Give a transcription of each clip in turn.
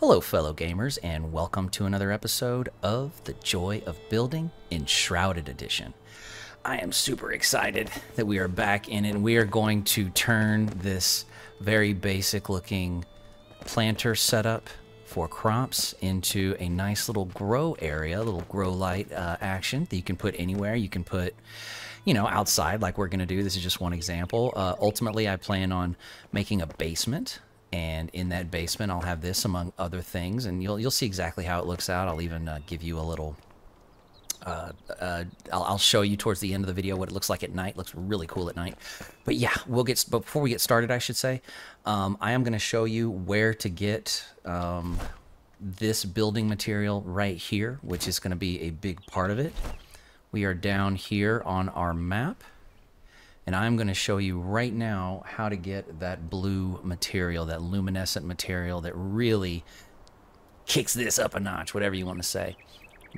Hello, fellow gamers, and welcome to another episode of The Joy of Building Enshrouded Edition. I am super excited that we are back in it, and we are going to turn this very basic looking planter setup for crops into a nice little grow area, a little grow light action that you can put anywhere. You can put, you know, outside like we're going to do. This is just one example. Ultimately, I plan on making a basement. And in that basement, I'll have this among other things, and you'll see exactly how it looks out. I'll even give you a little. I'll show you towards the end of the video what it looks like at night. It looks really cool at night. But yeah, before we get started, I should say, I am going to show you where to get this building material right here, which is going to be a big part of it. We are down here on our map. And I'm going to show you right now how to get that blue material, that luminescent material that really kicks this up a notch, whatever you want to say.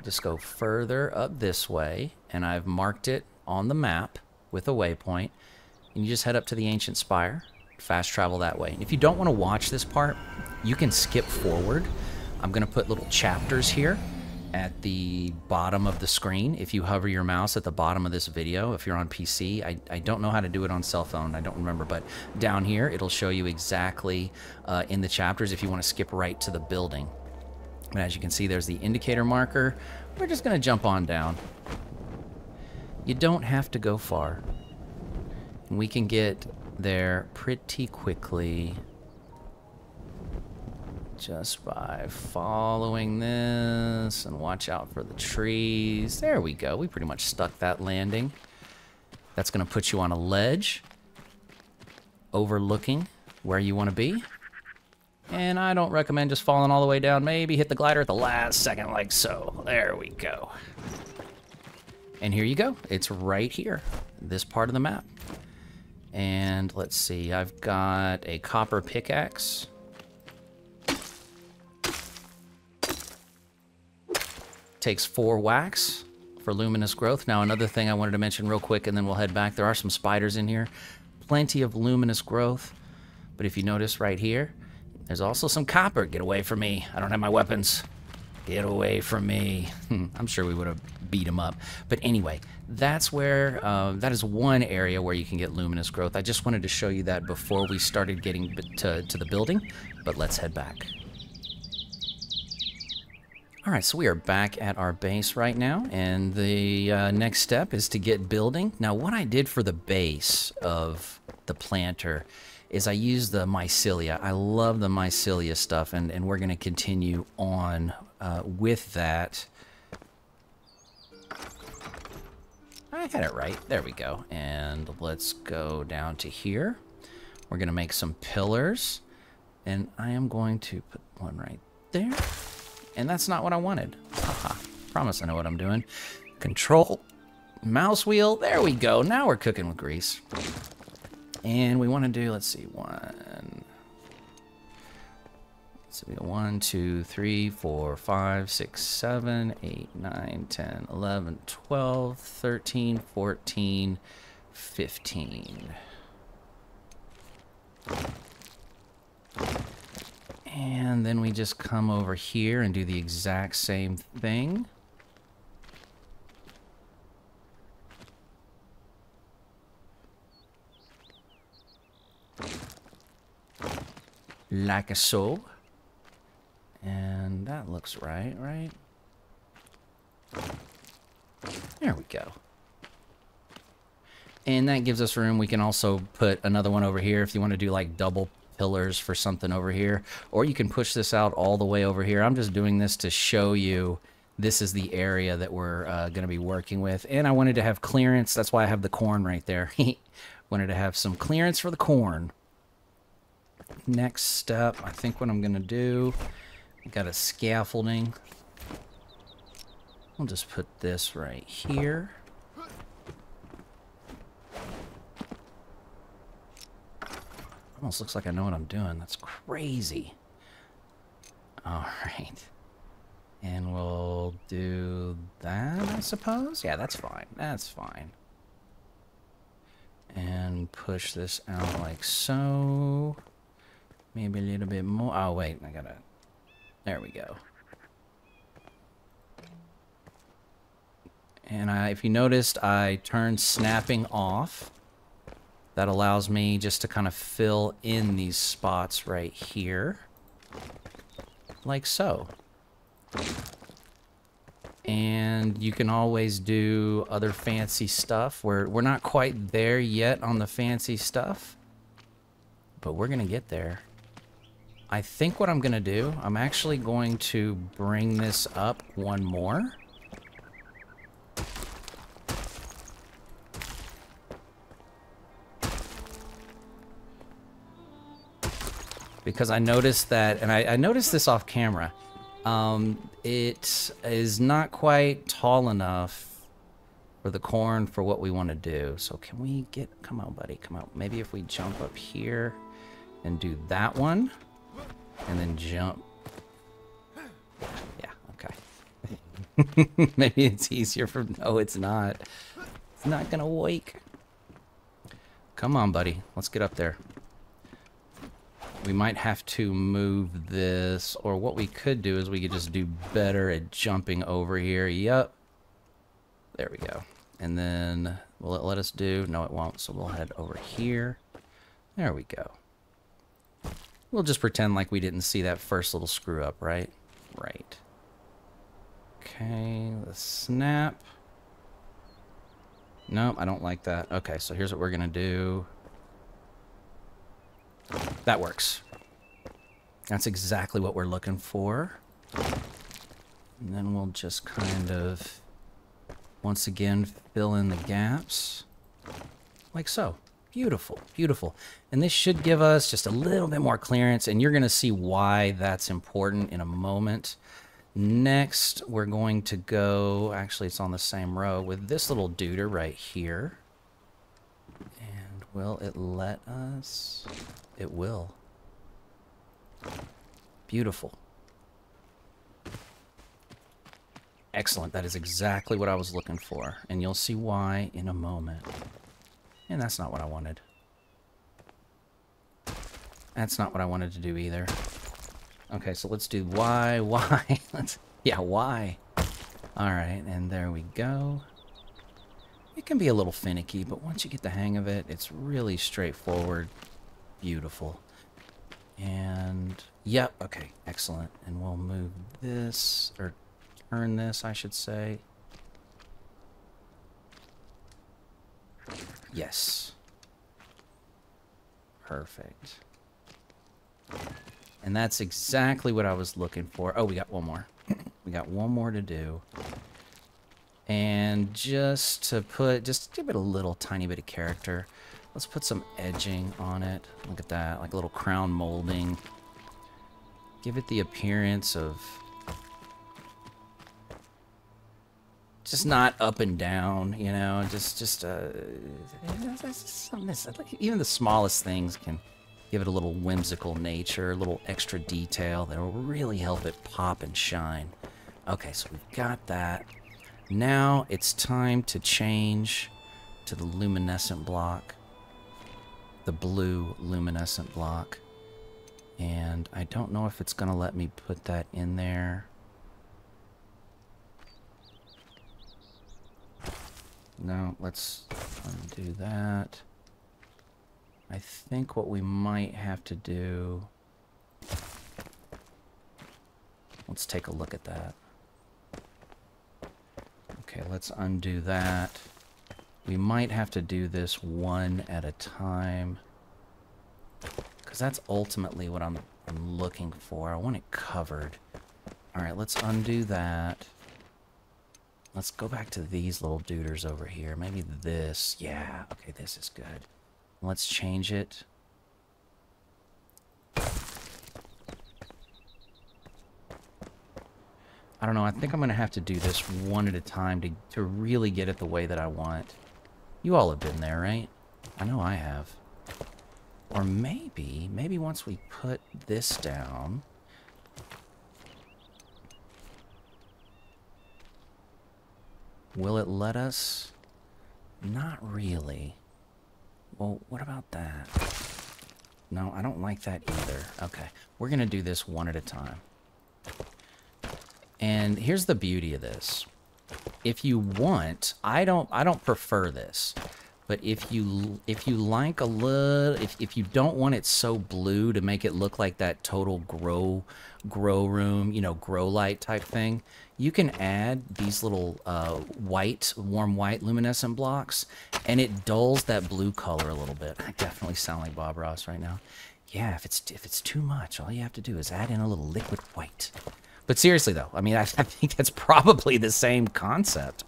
Just go further up this way, and I've marked it on the map with a waypoint. And you just head up to the ancient spire, fast travel that way. And if you don't want to watch this part, you can skip forward. I'm going to put little chapters here at the bottom of the screen. If you hover your mouse at the bottom of this video, if you're on PC, I don't know how to do it on cell phone, I don't remember, but down here it'll show you exactly in the chapters if you want to skip right to the building. And as you can see, there's the indicator marker. We're just going to jump on down. You don't have to go far, and we can get there pretty quickly just by following this, and watch out for the trees. There we go. We pretty much stuck that landing. That's going to put you on a ledge overlooking where you want to be. And I don't recommend just falling all the way down. Maybe hit the glider at the last second like so. There we go. And here you go. It's right here, this part of the map. And let's see. I've got a copper pickaxe. Takes 4 wax for luminous growth. Now, another thing I wanted to mention real quick, and then we'll head back. There are some spiders in here. Plenty of luminous growth. But if you notice right here, there's also some copper. Get away from me. I don't have my weapons. Get away from me. I'm sure we would have beat him up. But anyway, that's where, that is one area where you can get luminous growth. I just wanted to show you that before we started getting to the building. But let's head back. Alright, so we are back at our base right now, and the next step is to get building. Now, what I did for the base of the planter is I used the mycelia. I love the mycelia stuff, and we're going to continue on with that. I had it right. There we go. And let's go down to here. We're going to make some pillars, and I am going to put one right there. And that's not what I wanted. Haha. Promise I know what I'm doing. Control, mouse wheel. There we go. Now we're cooking with grease. And we want to do, let's see, 1, 2, 3, 4, 5, 6, 7, 8, 9, 10, 11, 12, 13, 14, 15. And then we just come over here and do the exact same thing. Like so. And that looks right? There we go. And that gives us room. We can also put another one over here if you want to do like double pillars for something over here, or you can push this out all the way over here. I'm just doing this to show you this is the area that we're going to be working with, and I wanted to have clearance. That's why I have the corn right there. Wanted to have some clearance for the corn. Next step, I think what I'm going to do, I got a scaffolding. I'll just put this right here. Almost looks like I know what I'm doing. That's crazy. All right. And we'll do that, I suppose? Yeah, that's fine. That's fine. And push this out like so. Maybe a little bit more. Oh, wait. I gotta... There we go. And if you noticed, I turned snapping off. That allows me just to kind of fill in these spots right here. Like so. And you can always do other fancy stuff. We're not quite there yet on the fancy stuff, but we're gonna get there. I think what I'm gonna do, I'm actually going to bring this up one more. Because I noticed that, and I noticed this off camera, it is not quite tall enough for the corn for what we want to do. So can we get, come on buddy, come on. Maybe if we jump up here and do that one, and then jump. Yeah, okay. Maybe it's easier for, no it's not. It's not gonna wake. Come on buddy, let's get up there. We might have to move this, or what we could do is we could just do better at jumping over here. Yup. There we go. And then, will it let us do? No, it won't. So we'll head over here. There we go. We'll just pretend like we didn't see that first little screw up, right? Right. Okay, let's snap. Nope, I don't like that. Okay, so here's what we're gonna do. That works. That's exactly what we're looking for. And then we'll just kind of, once again, fill in the gaps. Like so. Beautiful, beautiful. And this should give us just a little bit more clearance, and you're going to see why that's important in a moment. Next, we're going to go, actually it's on the same row, with this little duder right here. And will it let us? It will. Beautiful. Excellent. That is exactly what I was looking for. And you'll see why in a moment. And that's not what I wanted. That's not what I wanted to do either. Okay, so let's do why. Yeah, why? Alright, and there we go. It can be a little finicky, but once you get the hang of it, it's really straightforward. Beautiful. And, yep, okay, excellent. And we'll move this, or turn this, I should say. Yes. Perfect. And that's exactly what I was looking for. Oh, we got one more. We got one more to do. And just to put, just give it a little tiny bit of character. Let's put some edging on it. Look at that, like a little crown molding. Give it the appearance of just not up and down, you know, just even the smallest things can give it a little whimsical nature, a little extra detail that will really help it pop and shine. Okay, so we've got that. Now it's time to change to the luminescent block. The blue luminescent block. And I don't know if it's going to let me put that in there. No, let's undo that. I think what we might have to do... Let's take a look at that. Okay, let's undo that. We might have to do this one at a time. Because that's ultimately what I'm looking for. I want it covered. Alright, let's undo that. Let's go back to these little duders over here. Maybe this. Yeah, okay, this is good. Let's change it. I don't know, I think I'm going to have to do this one at a time to really get it the way that I want. You all have been there, right? I know I have. Or maybe once we put this down... Will it let us? Not really. Well, what about that? No, I don't like that either. Okay, we're going to do this one at a time. And here's the beauty of this. If you want, I don't prefer this. But if you like a little, if you don't want it so blue to make it look like that total grow room, you know, grow light type thing, you can add these little warm white luminescent blocks, and it dulls that blue color a little bit. I definitely sound like Bob Ross right now. Yeah, if it's too much, all you have to do is add in a little liquid white. But seriously though, I mean, I think that's probably the same concept.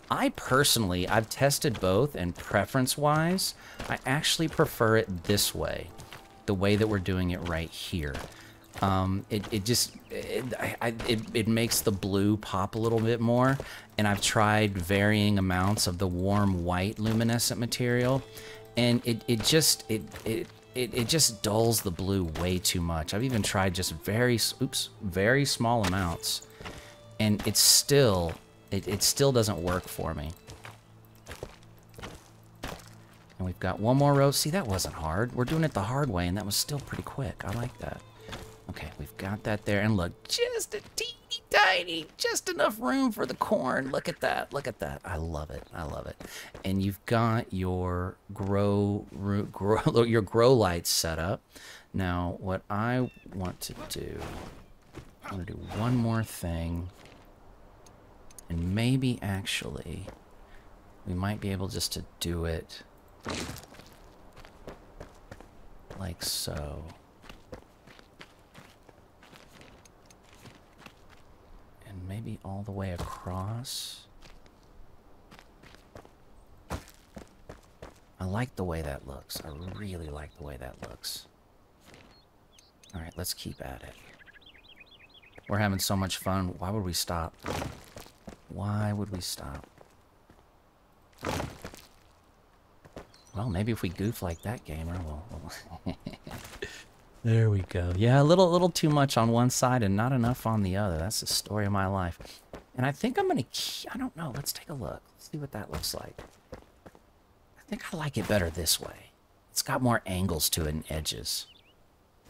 I personally, I've tested both, and preference-wise, I actually prefer it this way, the way that we're doing it right here. It makes the blue pop a little bit more, and I've tried varying amounts of the warm white luminescent material, and it just dulls the blue way too much. I've even tried just very small amounts, and it still doesn't work for me. And we've got one more row. See, that wasn't hard. We're doing it the hard way, and that was still pretty quick. I like that. Okay, we've got that there. And look, just a teeny tiny, just enough room for the corn. Look at that. Look at that. I love it. I love it. And you've got your grow lights set up. Now, what I want to do, I'm going to do one more thing. And maybe, actually, we might be able just to do it like so. And maybe all the way across. I like the way that looks. I really like the way that looks. All right, let's keep at it. We're having so much fun. Why would we stop? Why would we stop? Well, maybe if we goof like that, gamer, we'll... There we go. Yeah, a little too much on one side and not enough on the other. That's the story of my life. And I think I'm gonna... I don't know. Let's take a look. Let's see what that looks like. I think I like it better this way. It's got more angles to it and edges.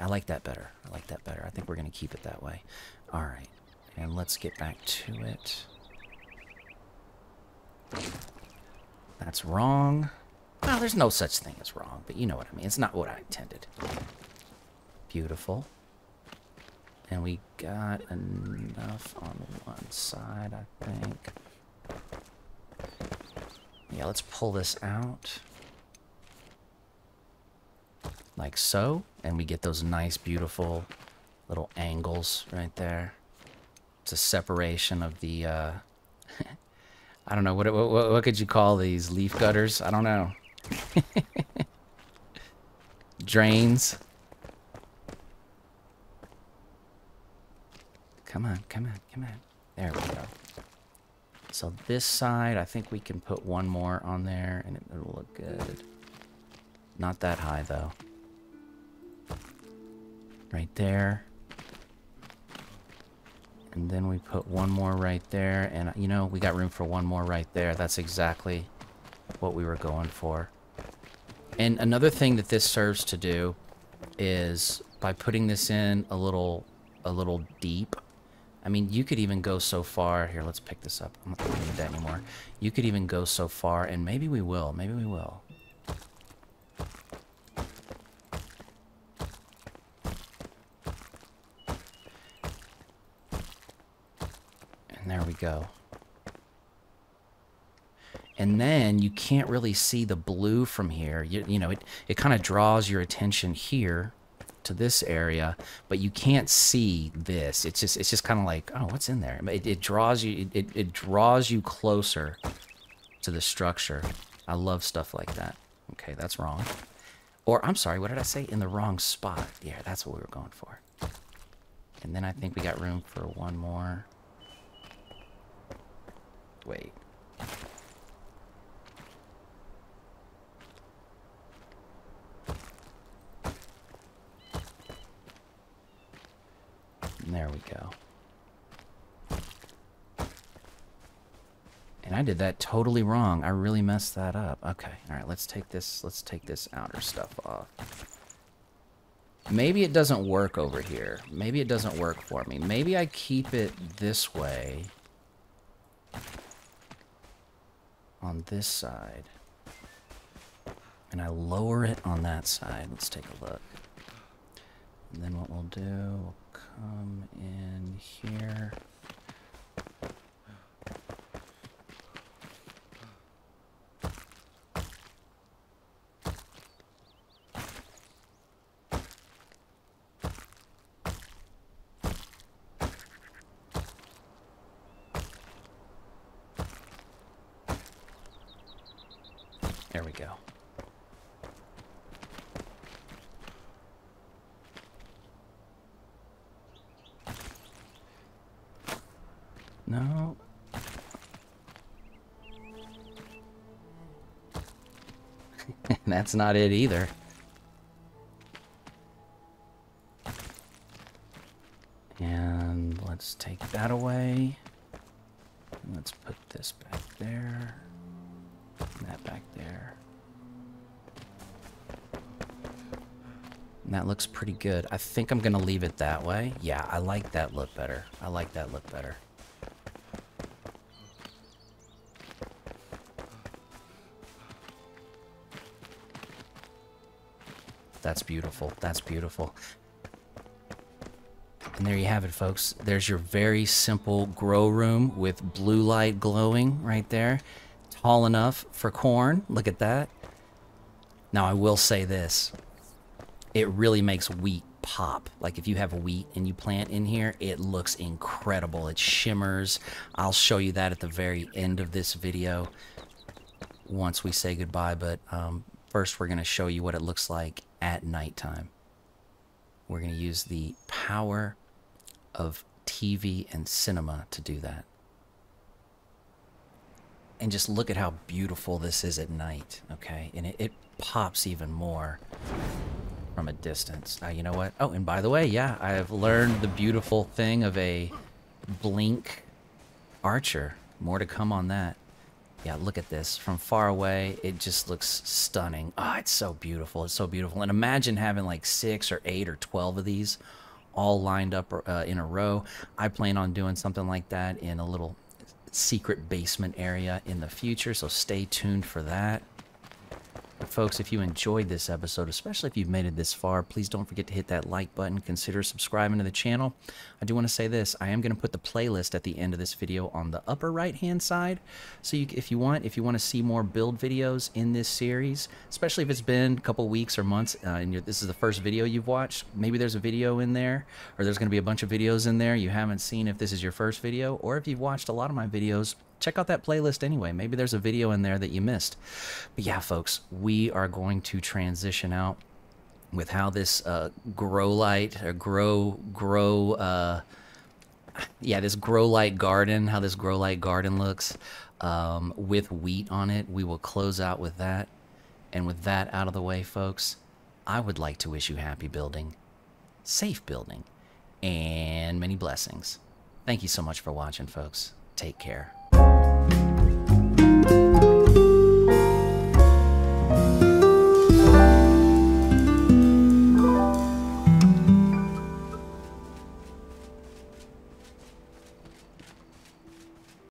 I like that better. I like that better. I think we're gonna keep it that way. All right. And let's get back to it. That's wrong. Well, there's no such thing as wrong, but you know what I mean. It's not what I intended. Beautiful. And we got enough on one side, I think. Yeah, let's pull this out. Like so. And we get those nice, beautiful little angles right there. It's a separation of the... I don't know, what could you call these? Leaf gutters? I don't know. Drains. Come on, come on, come on. There we go. So this side, I think we can put one more on there, and it'll look good. Not that high, though. Right there. And then we put one more right there, and you know, we got room for one more right there. That's exactly what we were going for. And another thing that this serves to do is by putting this in a little deep. I mean, you could even go so far. Here, let's pick this up. I'm not going to need that anymore. You could even go so far, and maybe we will. Maybe we will. There we go. And then you can't really see the blue from here. You know, it kind of draws your attention here to this area, but you can't see this. It's just kind of like, oh, what's in there? It draws you it draws you closer to the structure. I love stuff like that. Okay, that's wrong. Or I'm sorry, what did I say? In the wrong spot. Yeah, that's what we were going for. And then I think we got room for one more. Wait. And there we go. And I did that totally wrong. I really messed that up. Okay. All right, let's take this outer stuff off. Maybe it doesn't work over here. Maybe it doesn't work for me. Maybe I keep it this way on this side. And I lower it on that side. Let's take a look. And then what we'll do, we'll come in here. There we go. No. That's not it either. And let's take that away. Let's put this back there. And that back there. And that looks pretty good. I think I'm gonna leave it that way. Yeah, I like that look better. I like that look better. That's beautiful. That's beautiful. And there you have it, folks. There's your very simple grow room with blue light glowing right there. Tall enough for corn. Look at that. Now, I will say this. It really makes wheat pop. Like if you have wheat and you plant in here, it looks incredible. It shimmers. I'll show you that at the very end of this video once we say goodbye. But first, we're going to show you what it looks like at nighttime. We're going to use the power of TV and cinema to do that. And just look at how beautiful this is at night, okay? And it pops even more from a distance. Now, you know what? Oh, and by the way, yeah, I have learned the beautiful thing of a blink archer. More to come on that. Yeah, look at this. From far away, it just looks stunning. Ah, it's so beautiful. It's so beautiful. And imagine having like 6 or 8 or 12 of these all lined up in a row. I plan on doing something like that in a little secret basement area in the future, so stay tuned for that. But folks, if you enjoyed this episode, especially if you've made it this far, please don't forget to hit that like button. Consider subscribing to the channel. I do want to say this. I am going to put the playlist at the end of this video on the upper right-hand side. So if you want to see more build videos in this series, especially if it's been a couple weeks or months, and this is the first video you've watched, maybe there's a video in there, or there's going to be a bunch of videos in there you haven't seen if this is your first video, or if you've watched a lot of my videos, check out that playlist anyway. Maybe there's a video in there that you missed. But yeah, folks, we are going to transition out with how this grow light garden, how this grow light garden looks with wheat on it. We will close out with that. And with that out of the way, folks, I would like to wish you happy building, safe building, and many blessings. Thank you so much for watching, folks. Take care.